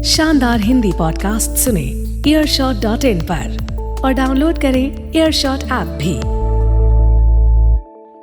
शानदार हिंदी पॉडकास्ट सुने earshot.in पर और डाउनलोड करें एयरशॉट ऐप भी।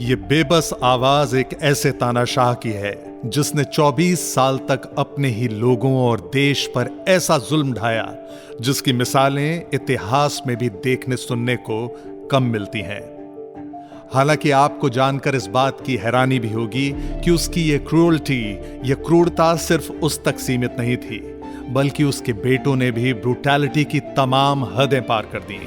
ये बेबस आवाज एक ऐसे तानाशाह की है जिसने 24 साल तक अपने ही लोगों और देश पर ऐसा जुल्म ढाया जिसकी मिसालें इतिहास में भी देखने सुनने को कम मिलती हैं। हालांकि आपको जानकर इस बात की हैरानी भी होगी कि उसकी ये क्रूरता सिर्फ उस तक सीमित नहीं थी, बल्कि उसके बेटों ने भी ब्रूटैलिटी की तमाम हदें पार कर दी।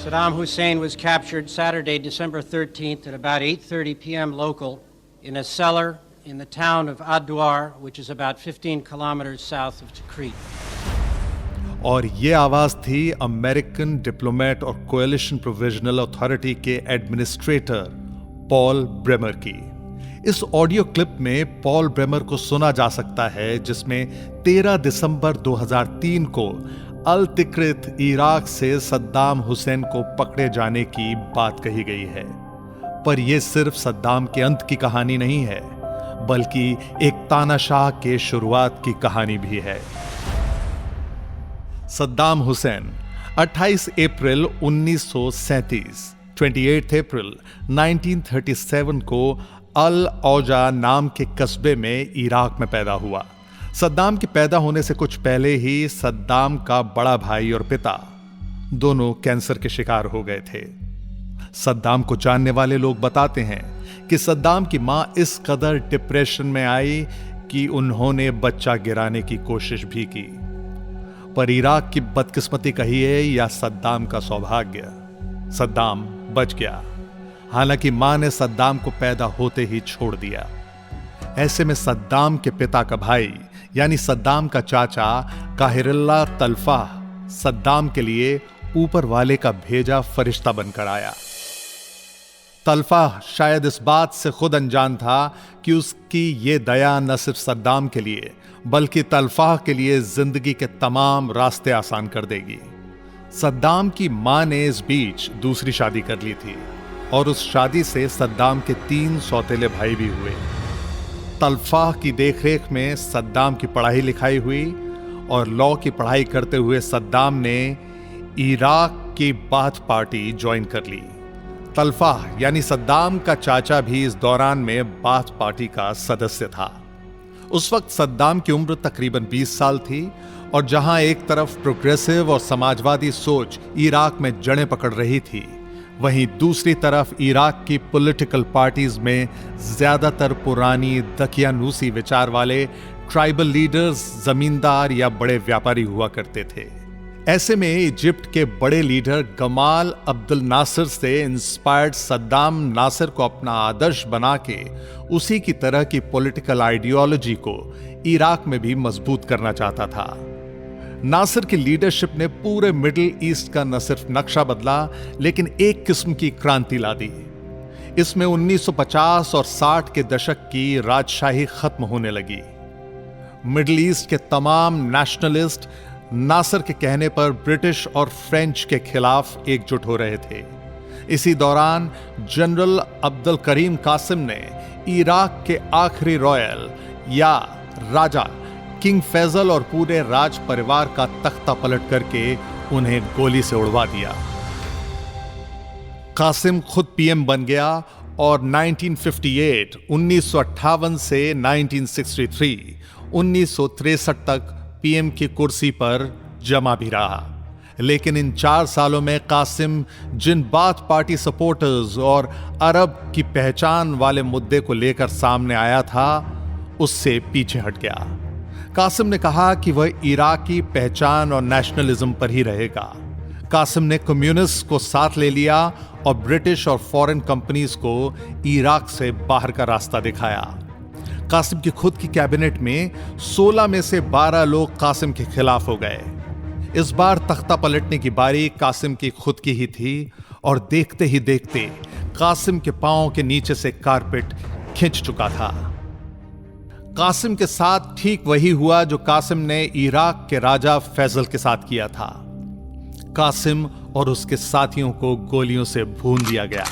Saddam Hussein was captured Saturday, December 13th at about 8:30 p.m. local in a cellar in the town of Ad-Duar, which is about 15 kilometers south of Tikrit. और ये आवाज थी अमेरिकन डिप्लोमेट और कोएलिशन प्रोविजनल अथॉरिटी के administrator Paul Bremer की। इस audio clip में Paul Bremer को सुना जा सकता है, जिसमें 13 दिसंबर 2003 को अल तिक्रित इराक से सद्दाम हुसैन को पकड़े जाने की बात कही गई है। पर यह सिर्फ सद्दाम के अंत की कहानी नहीं है, बल्कि एक तानाशाह के शुरुआत की कहानी भी है। सद्दाम हुसैन 28 अप्रैल 1937, 28 अप्रैल 1937 को अल औजा नाम के कस्बे में इराक में पैदा हुआ। सद्दाम के पैदा होने से कुछ पहले ही सद्दाम का बड़ा भाई और पिता दोनों कैंसर के शिकार हो गए थे। सद्दाम को जानने वाले लोग बताते हैं कि सद्दाम की मां इस कदर डिप्रेशन में आई कि उन्होंने बच्चा गिराने की कोशिश भी की। पर इराक की बदकिस्मती कहिए या सद्दाम का सौभाग्य, सद्दाम बच गया। हालांकि मां ने सद्दाम को पैदा होते ही छोड़ दिया। ऐसे में सद्दाम के पिता का भाई यानी सद्दाम का चाचा काहिरुल्लाह तलफाह सद्दाम के लिए ऊपर वाले का भेजा फरिश्ता बनकर आया। तलफाह शायद इस बात से खुद अनजान था कि उसकी ये दया न सिर्फ सद्दाम के लिए बल्कि तलफाह के लिए जिंदगी के तमाम रास्ते आसान कर देगी। सद्दाम की मां ने इस बीच दूसरी शादी कर ली थी और उस शादी से सद्दाम के 3 सौतेले भाई भी हुए। तलफाह की देखरेख में सद्दाम की पढ़ाई लिखाई हुई और लॉ की पढ़ाई करते हुए सद्दाम ने इराक की बाथ पार्टी ज्वाइन कर ली। तलफाह यानी सद्दाम का चाचा भी इस दौरान में बाथ पार्टी का सदस्य था। उस वक्त सद्दाम की उम्र तकरीबन 20 साल थी और जहां एक तरफ प्रोग्रेसिव और समाजवादी सोच इराक में जड़ें पकड़ रही थी, वहीं दूसरी तरफ इराक की पॉलिटिकल पार्टीज में ज्यादातर पुरानी दकियानूसी विचार वाले ट्राइबल लीडर्स जमींदार या बड़े व्यापारी हुआ करते थे। ऐसे में इजिप्ट के बड़े लीडर गमाल अब्दुल नासिर से इंस्पायर्ड सद्दाम नासिर को अपना आदर्श बना के उसी की तरह की पॉलिटिकल आइडियोलॉजी को इराक में भी मजबूत करना चाहता था। नासिर की लीडरशिप ने पूरे मिडिल ईस्ट का न सिर्फ नक्शा बदला लेकिन एक किस्म की क्रांति ला दी। इसमें 1950 और 60 के दशक की राजशाही खत्म होने लगी। मिडिल ईस्ट के तमाम नेशनलिस्ट नासिर के कहने पर ब्रिटिश और फ्रेंच के खिलाफ एकजुट हो रहे थे। इसी दौरान जनरल अब्दुल करीम कासिम ने इराक के आखिरी रॉयल या राजा किंग फैजल और पूरे राज परिवार का तख्ता पलट करके उन्हें गोली से उड़वा दिया। कासिम खुद पीएम बन गया और 1958 से 1963 तक पीएम की कुर्सी पर जमा भी रहा। लेकिन इन 4 सालों में कासिम जिन बाथ पार्टी सपोर्टर्स और अरब की पहचान वाले मुद्दे को लेकर सामने आया था, उससे पीछे हट गया। कासिम ने कहा कि वह इराकी पहचान और नेशनलिज्म पर ही रहेगा। कासिम ने कम्युनिस्ट को साथ ले लिया और ब्रिटिश और फॉरेन कंपनीज को इराक से बाहर का रास्ता दिखाया। कासिम की खुद की कैबिनेट में 16 में से 12 लोग कासिम के खिलाफ हो गए। इस बार तख्ता पलटने की बारी कासिम की खुद की ही थी और देखते ही देखते कासिम के पांव के नीचे से कारपेट खिंच चुका था। कासिम के साथ ठीक वही हुआ जो कासिम ने इराक के राजा फैजल के साथ किया था। कासिम और उसके साथियों को गोलियों से भून दिया गया।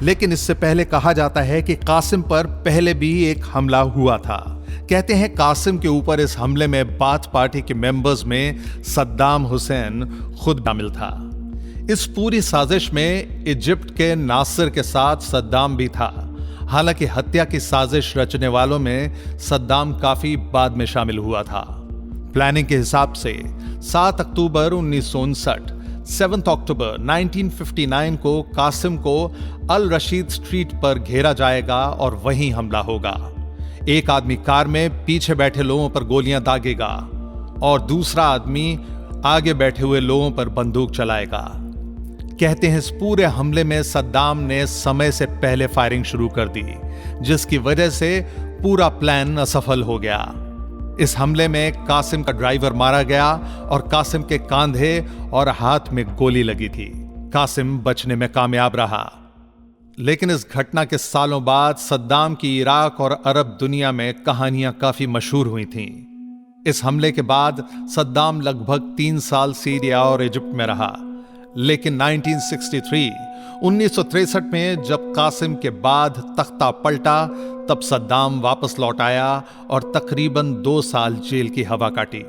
लेकिन इससे पहले कहा जाता है कि कासिम पर पहले भी एक हमला हुआ था। कहते हैं कासिम के ऊपर इस हमले में बाथ पार्टी के मेंबर्स में सद्दाम हुसैन खुद शामिल था। इस पूरी साजिश में इजिप्ट के नासिर के साथ सद्दाम भी था। हालांकि हत्या की साजिश रचने वालों में सद्दाम काफी बाद में शामिल हुआ था। प्लानिंग के हिसाब से 7 अक्टूबर 1959, 7 अक्टूबर 1959 को कासिम को अल रशीद स्ट्रीट पर घेरा जाएगा और वहीं हमला होगा। एक आदमी कार में पीछे बैठे लोगों पर गोलियां दागेगा और दूसरा आदमी आगे बैठे हुए लोगों पर बंदूक चलाएगा। कहते हैं इस पूरे हमले में सद्दाम ने समय से पहले फायरिंग शुरू कर दी, जिसकी वजह से पूरा प्लान असफल हो गया। इस हमले में कासिम का ड्राइवर मारा गया और कासिम के कंधे और हाथ में गोली लगी थी। कासिम बचने में कामयाब रहा। लेकिन इस घटना के सालों बाद सद्दाम की इराक और अरब दुनिया में कहानियां काफी मशहूर हुई थीं। इस हमले के बाद सद्दाम लगभग 3 साल सीरिया और इजिप्ट में रहा। लेकिन 1963 में जब कासिम के बाद तख्ता पलटा, तब सद्दाम वापस लौट आया और तकरीबन 2 साल जेल की हवा काटी।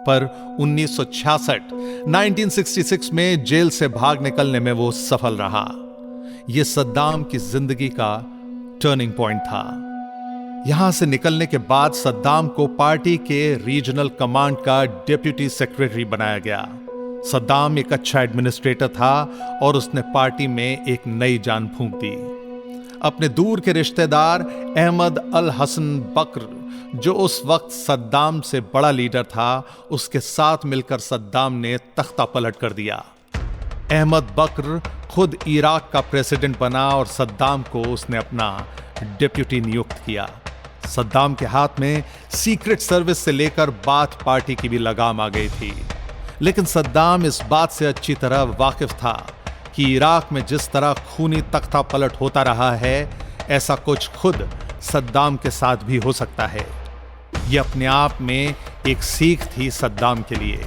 पर 1966 में जेल से भाग निकलने में वो सफल रहा। यह सद्दाम की जिंदगी का टर्निंग पॉइंट था। यहां से निकलने के बाद सद्दाम को पार्टी के रीजनल कमांड का डिप्टी सेक्रेटरी बनाया गया। सद्दाम एक अच्छा एडमिनिस्ट्रेटर था और उसने पार्टी में एक नई जान फूंक दी। अपने दूर के रिश्तेदार अहमद अल हसन बकर, जो उस वक्त सद्दाम से बड़ा लीडर था, उसके साथ मिलकर सद्दाम ने तख्ता पलट कर दिया। अहमद बकर खुद इराक का प्रेसिडेंट बना और सद्दाम को उसने अपना डिप्टी नियुक्त किया। सद्दाम के हाथ में सीक्रेट सर्विस से लेकर बाथ पार्टी की भी लगाम आ गई थी। लेकिन सद्दाम इस बात से अच्छी तरह वाकिफ था कि इराक में जिस तरह खूनी तख्ता पलट होता रहा है, ऐसा कुछ खुद सद्दाम के साथ भी हो सकता है। यह अपने आप में एक सीख थी सद्दाम के लिए।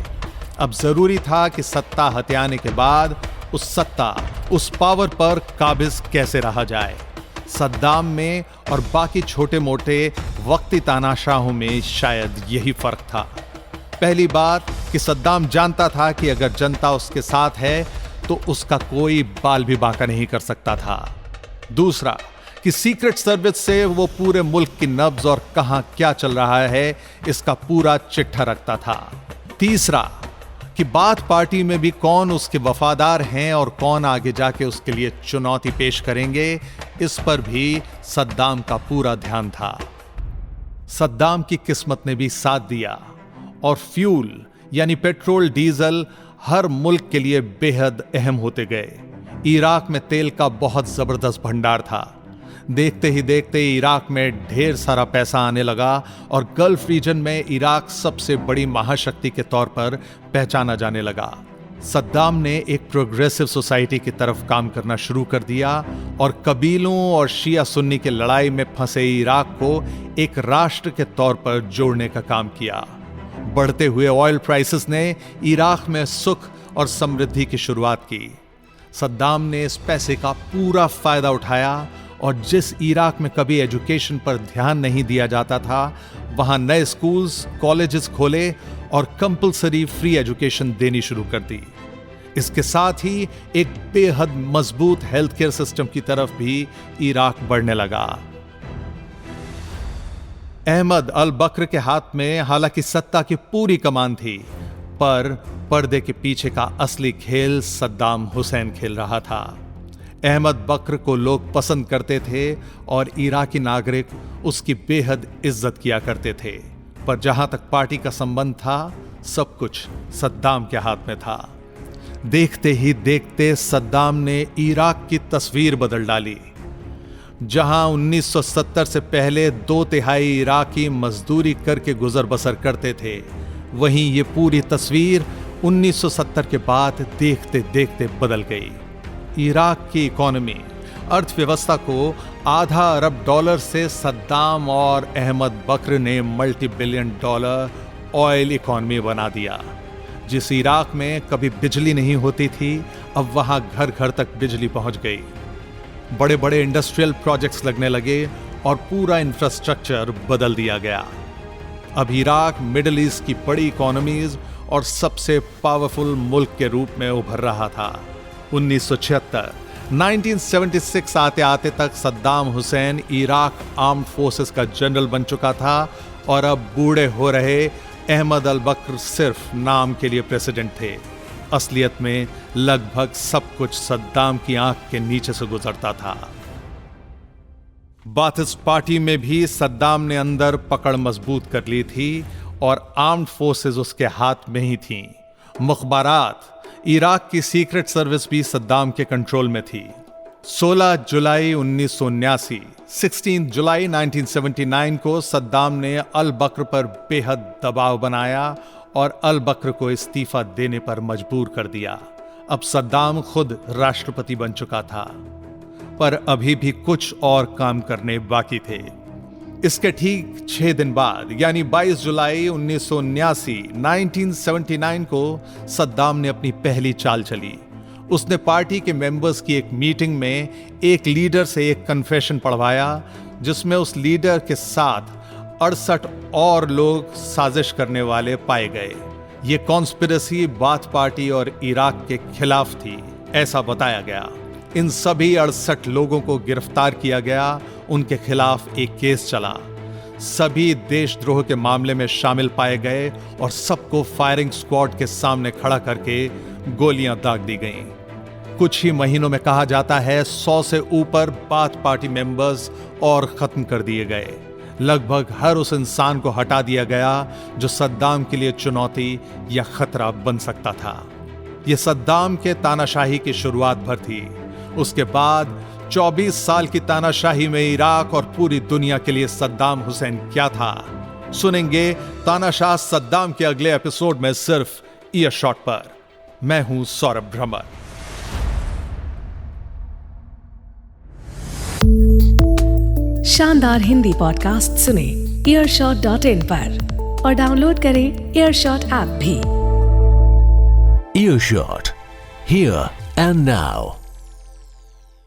अब जरूरी था कि सत्ता हथियाने के बाद उस पावर पर काबिज कैसे रहा जाए। सद्दाम में और बाकी छोटे मोटे वक्ती तानाशाहों में शायद यही फर्क था। पहली बात कि सद्दाम जानता था कि अगर जनता उसके साथ है तो उसका कोई बाल भी बांका नहीं कर सकता था। दूसरा कि सीक्रेट सर्विस से वो पूरे मुल्क की नब्ज और कहां क्या चल रहा है इसका पूरा चिट्ठा रखता था। तीसरा कि बाथ पार्टी में भी कौन उसके वफादार हैं और कौन आगे जाके उसके लिए चुनौती पेश करेंगे, इस पर भी सद्दाम का पूरा ध्यान था। सद्दाम की किस्मत ने भी साथ दिया और फ्यूल यानी पेट्रोल डीजल हर मुल्क के लिए बेहद अहम होते गए। इराक में तेल का बहुत जबरदस्त भंडार था। देखते ही देखते इराक में ढेर सारा पैसा आने लगा और गल्फ रीजन में इराक सबसे बड़ी महाशक्ति के तौर पर पहचाना जाने लगा। सद्दाम ने एक प्रोग्रेसिव सोसाइटी की तरफ काम करना शुरू कर दिया और कबीलों और शिया सुन्नी की लड़ाई में फंसे इराक को एक राष्ट्र के तौर पर जोड़ने का काम किया। बढ़ते हुए ऑयल प्राइसेस ने इराक में सुख और समृद्धि की शुरुआत की। सद्दाम ने इस पैसे का पूरा फायदा उठाया और जिस इराक में कभी एजुकेशन पर ध्यान नहीं दिया जाता था, वहां नए स्कूल्स, कॉलेजेस खोले और कंपलसरी फ्री एजुकेशन देनी शुरू कर दी। इसके साथ ही एक बेहद मजबूत हेल्थ केयर सिस्टम की तरफ भी इराक बढ़ने लगा। अहमद अल बकर के हाथ में हालांकि सत्ता की पूरी कमान थी, पर पर्दे के पीछे का असली खेल सद्दाम हुसैन खेल रहा था। अहमद बकर को लोग पसंद करते थे और इराकी नागरिक उसकी बेहद इज्जत किया करते थे, पर जहां तक पार्टी का संबंध था, सब कुछ सद्दाम के हाथ में था। देखते ही देखते सद्दाम ने इराक की तस्वीर बदल डाली। जहां 1970 से पहले 2/3 इराकी मजदूरी करके गुजर बसर करते थे, वहीं ये पूरी तस्वीर 1970 के बाद देखते देखते बदल गई। इराक की इकोनॉमी अर्थव्यवस्था को आधा अरब डॉलर से सद्दाम और अहमद बकर ने multi billion dollar oil economy बना दिया। जिस इराक में कभी बिजली नहीं होती थी, अब वहां घर घर तक बिजली पहुंच गई। बड़े बड़े इंडस्ट्रियल प्रोजेक्ट्स लगने लगे और पूरा इंफ्रास्ट्रक्चर बदल दिया गया। अब इराक मिडिल ईस्ट की बड़ी इकोनॉमीज और सबसे पावरफुल मुल्क के रूप में उभर रहा था। 1976 आते आते तक Saddam Hussain Iraq armed forces का जनरल बन चुका था और अब बूढ़े हो रहे अहमद अल बकर सिर्फ नाम के लिए प्रेसिडेंट थे। असलियत में लगभग सब कुछ सद्दाम की आंख के नीचे से गुजरता था। बाथिस्ट पार्टी में भी सद्दाम ने अंदर पकड़ मजबूत कर ली थी और आर्म्ड फोर्सेस उसके हाथ में ही थीं। मुखबारात, इराक की सीक्रेट सर्विस भी सद्दाम के कंट्रोल में थी। 16 जुलाई 1979, 16 जुलाई 1979 को सद्दाम ने अल बकर पर बेहद दबाव बनाया और अल बकर को इस्तीफा देने पर मजबूर कर दिया। अब सद्दाम खुद राष्ट्रपति बन चुका था, पर अभी भी कुछ और काम करने बाकी थे। इसके ठीक 6 दिन बाद यानी 22 जुलाई 1979 को सद्दाम ने अपनी पहली चाल चली। उसने पार्टी के मेंबर्स की एक मीटिंग में एक लीडर से एक कन्फेशन पढ़वाया, जिसमें उस लीडर के साथ 68 और लोग साजिश करने वाले पाए गए। ये कॉन्स्पिरेसी बाथ पार्टी और इराक के खिलाफ थी, ऐसा बताया गया। इन सभी 68 लोगों को गिरफ्तार किया गया। उनके खिलाफ एक केस चला। सभी देशद्रोह के मामले में शामिल पाए गए और सबको फायरिंग स्क्वाड के सामने खड़ा करके गोलियां दाग दी गईं। कुछ ही महीनों में कहा जाता है 100 से ऊपर बाथ पार्टी मेंबर्स और खत्म कर दिए गए। लगभग हर उस इंसान को हटा दिया गया जो सद्दाम के लिए चुनौती या खतरा बन सकता था। यह सद्दाम के तानाशाही की शुरुआत भर थी। उसके बाद 24 साल की तानाशाही में इराक और पूरी दुनिया के लिए सद्दाम हुसैन क्या था, सुनेंगे तानाशाह सद्दाम के अगले एपिसोड में सिर्फ ईयरशॉट पर। मैं हूं सौरभ भ्रमर। शानदार हिंदी पॉडकास्ट सुने earshot.in पर और डाउनलोड करें एयरशॉट ऐप भी। Earshot, here and now.